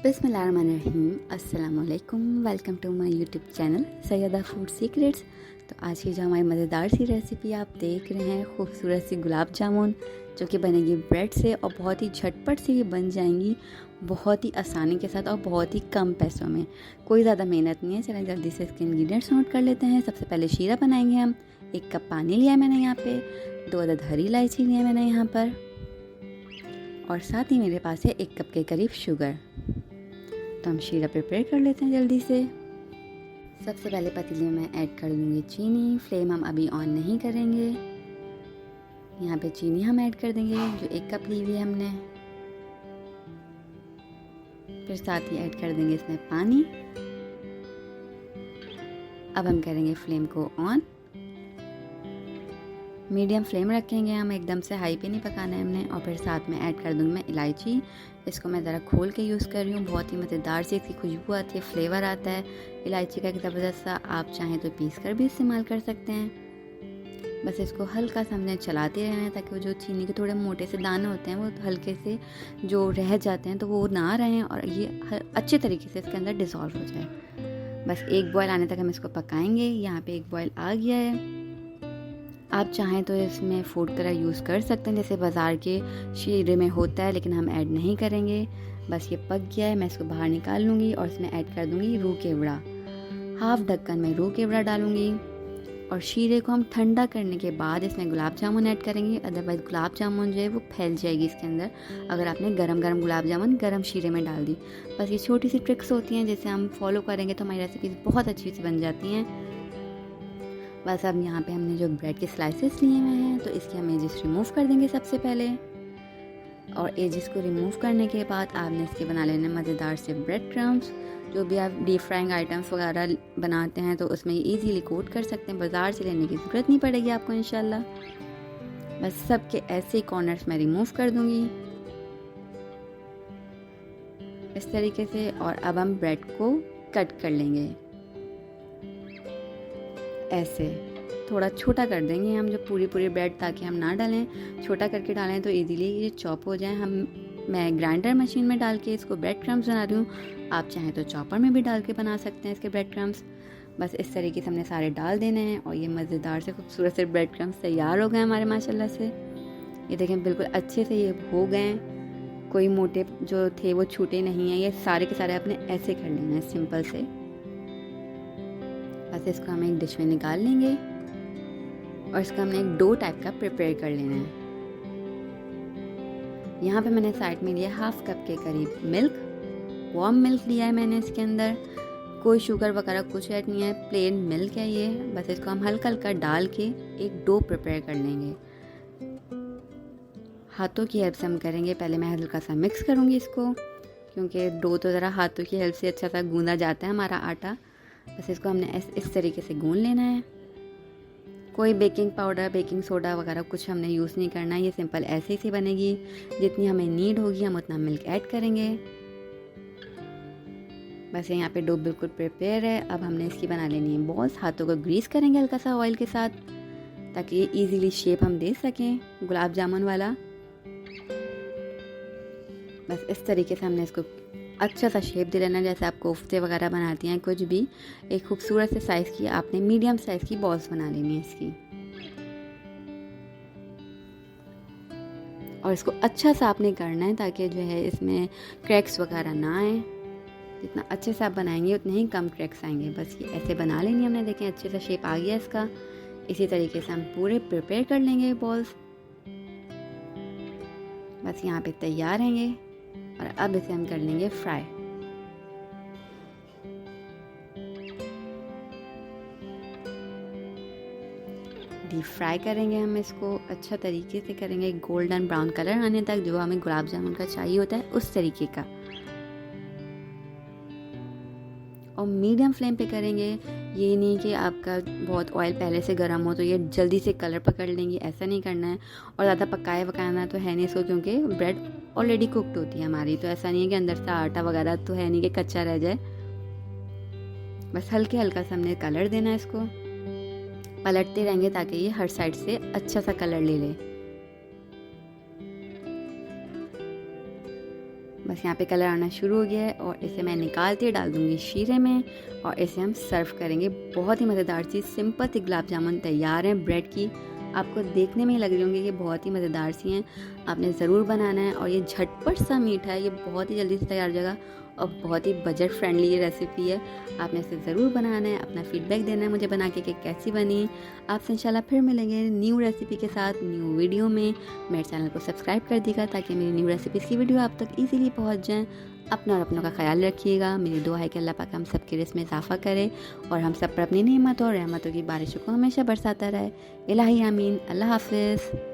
बिस्मिल्लाहिर्रहमानिर्रहीम, अस्सलाम वालेकुम। Welcome to my YouTube channel Syeda food secrets. तो आज की जो हमारी मज़ेदार सी रेसिपी आप देख रहे हैं, खूबसूरत सी गुलाब जामुन जो कि बनेगी ब्रेड से और बहुत ही झटपट से ये बन जाएंगी, बहुत ही आसानी के साथ और बहुत ही कम पैसों में। कोई ज़्यादा मेहनत नहीं है। चलें जल्दी से इसके इंग्रेडिएंट्स नोट कर लेते हैं। सबसे पहले शीरा बनाएंगे हम। 1 कप पानी लिया है मैंने यहाँ पे, 2 अदद हरी इलायची लिया है मैंने यहाँ पर, और साथ ही मेरे पास है 1 कप के करीब शुगर। तो हम शीरा प्रिपेयर कर लेते हैं जल्दी से। सबसे पहले पतीले में मैं ऐड कर दूंगी चीनी। फ्लेम हम अभी ऑन नहीं करेंगे। यहाँ पे चीनी हम ऐड कर देंगे जो 1 कप ली हुई है हमने। फिर साथ ही ऐड कर देंगे इसमें पानी। अब हम करेंगे फ्लेम को ऑन। मीडियम फ्लेम रखेंगे हम, एकदम से हाई पे नहीं पकाना है हमने। और फिर साथ में ऐड कर दूँगी मैं इलायची। इसको मैं ज़रा खोल के यूज़ कर रही हूँ। बहुत ही मज़ेदार सी इसकी खुशबू आती है, फ्लेवर आता है इलायची का ज़बरदस्त सा। आप चाहें तो पीस कर भी इस्तेमाल कर सकते हैं। बस इसको हल्का सा हमने चलाते रहना है ताकि वो जो चीनी के थोड़े मोटे से दाने होते हैं वो हल्के से जो रह जाते हैं तो वो ना रहें और ये अच्छे तरीके से इसके अंदर डिज़ोल्व हो जाए। बस 1 बॉयल आने तक हम इसको पकाएंगे। यहाँ पे 1 बॉयल आ गया है। आप चाहें तो इसमें फूड कलर यूज़ कर सकते हैं जैसे बाज़ार के शीरे में होता है, लेकिन हम ऐड नहीं करेंगे। बस ये पक गया है, मैं इसको बाहर निकाल लूँगी और इसमें ऐड कर दूँगी रूह केवड़ा। हाफ ढक्कन में रूह केवड़ा डालूँगी और शीरे को हम ठंडा करने के बाद इसमें गुलाब जामुन ऐड करेंगे। अदरवाइज़ गुलाब जामुन जो है वो फैल जाएगी इसके अंदर अगर आपने गरम गरम गुलाब जामुन गरम शीरे में डाल दी। बस ये छोटी सी ट्रिक्स होती हैं जिसे हम फॉलो करेंगे तो हमारी रेसिपीज़ बहुत अच्छी से बन जाती हैं। बस अब यहाँ पे हमने जो ब्रेड के स्लाइसेस लिए हुए हैं तो इसके हम एजेस रिमूव कर देंगे सबसे पहले। और एजेस को रिमूव करने के बाद आपने इसके बना लेने मज़ेदार से ब्रेड क्रम्स। जो भी आप डीप फ्राइंग आइटम्स वगैरह बनाते हैं तो उसमें इजीली कोट कर सकते हैं, बाज़ार से लेने की ज़रूरत नहीं पड़ेगी आपको इंशाल्लाह। बस सबके ऐसे ही कॉर्नर्स में रिमूव कर दूँगी इस तरीके से। और अब हम ब्रेड को कट कर लेंगे ऐसे, थोड़ा छोटा कर देंगे हम जो पूरी ब्रेड, ताकि हम ना डालें, छोटा करके डालें तो इजीली ये चॉप हो जाए। मैं ग्राइंडर मशीन में डाल के इसको ब्रेड क्रम्स बना रही हूँ। आप चाहें तो चॉपर में भी डाल के बना सकते हैं इसके ब्रेड क्रम्स। बस इस तरीके से हमने सारे डाल देने हैं और ये मज़ेदार से खूबसूरत से ब्रेड क्रम्स तैयार हो गए हमारे माशाल्लाह से। ये देखें बिल्कुल अच्छे से ये हो गए, कोई मोटे जो थे वो छूटे नहीं हैं। ये सारे के सारे अपने ऐसे कर लेना है सिंपल से। बस इसको हम एक डिश में निकाल लेंगे और इसको हमने एक डो टाइप का प्रिपेयर कर लेना है। यहाँ पे मैंने साइड में लिया 1/2 कप के करीब मिल्क, वार्म मिल्क लिया है मैंने। इसके अंदर कोई शुगर वगैरह कुछ ऐड नहीं है, प्लेन मिल्क है ये। बस इसको हम हल्का हल्का डाल के एक डो प्रिपेयर कर लेंगे। हाथों की हेल्प से हम करेंगे। पहले मैं हल्का सा मिक्स करूँगी इसको, क्योंकि डो तो ज़रा हाथों की हेल्प से अच्छा सा गूंदा जाता है हमारा आटा। बस इसको हमने इस तरीके से गूंद लेना है। कोई बेकिंग पाउडर, बेकिंग सोडा वगैरह कुछ हमने यूज़ नहीं करना है। ये सिंपल ऐसे ही बनेगी। जितनी हमें नीड होगी हम उतना मिल्क ऐड करेंगे। बस यहाँ पे डो बिल्कुल प्रिपेयर है। अब हमने इसकी बना लेनी है बॉल्स। हाथों को ग्रीस करेंगे हल्का सा ऑयल के साथ ताकि ये ईजीली शेप हम दे सकें गुलाब जामुन वाला। बस इस तरीके से हमने इसको अच्छा सा शेप दे लेना, जैसे आप कोफ्ते वगैरह बनाती हैं कुछ भी। एक खूबसूरत से साइज़ की आपने मीडियम साइज़ की बॉल्स बना लेनी है इसकी। और इसको अच्छा सा आपने करना है ताकि जो है इसमें क्रैक्स वगैरह ना आए। जितना अच्छे से आप बनाएंगे उतने ही कम क्रैक्स आएंगे। बस ये ऐसे बना लेंगे हमने। देखें अच्छे से शेप आ गया इसका। इसी तरीके से हम पूरे प्रिपेयर कर लेंगे बॉल्स। बस यहाँ पे तैयार हैं और अब इसे हम कर लेंगे फ्राई। डीप फ्राई करेंगे हम इसको, अच्छा तरीके से करेंगे, गोल्डन ब्राउन कलर आने तक, जो हमें गुलाब जामुन का चाहिए होता है उस तरीके का। और मीडियम फ्लेम पे करेंगे। ये नहीं कि आपका बहुत ऑयल पहले से गर्म हो तो ये जल्दी से कलर पकड़ लेंगी, ऐसा नहीं करना है। और ज़्यादा पकाना तो है नहीं इसको, क्योंकि ब्रेड ऑलरेडी कुकड होती है हमारी, तो ऐसा नहीं है कि अंदर से आटा वगैरह तो है नहीं कि कच्चा रह जाए। बस हल्के हल्का सा हमने कलर देना है इसको। पलटते रहेंगे ताकि ये हर साइड से अच्छा सा कलर ले ले। बस यहाँ पे कलर आना शुरू हो गया है और इसे मैं निकाल के डाल दूँगी शीरे में और इसे हम सर्व करेंगे। बहुत ही मज़ेदार सी सिंपल सी गुलाब जामुन तैयार हैं ब्रेड की। आपको देखने में ही लग रही होंगी कि बहुत ही मज़ेदार सी हैं। आपने ज़रूर बनाना है और ये झटपट सा मीठा है, ये बहुत ही जल्दी से तैयार हो जाएगा और बहुत ही बजट फ्रेंडली ये रेसिपी है। आपने इसे ज़रूर बनाना है, अपना फीडबैक देना है मुझे बना के कि कैसी बनी। आपसे इंशाल्लाह फिर मिलेंगे न्यू रेसिपी के साथ न्यू वीडियो में। मेरे चैनल को सब्सक्राइब कर दीजिएगा ताकि मेरी न्यू रेसिपीज़ की वीडियो आप तक ईज़िली पहुँच जाएँ। अपना और अपनों का ख्याल रखिएगा। मेरी दुआ है कि अल्लाह पाक हम सब की रिज़्क़ में इज़ाफ़ा करे और हम सब पर अपनी नेमत और रहमतों की बारिशों को हमेशा बरसाता रहे। इलाही आमीन। अल्लाह हाफ़िज़।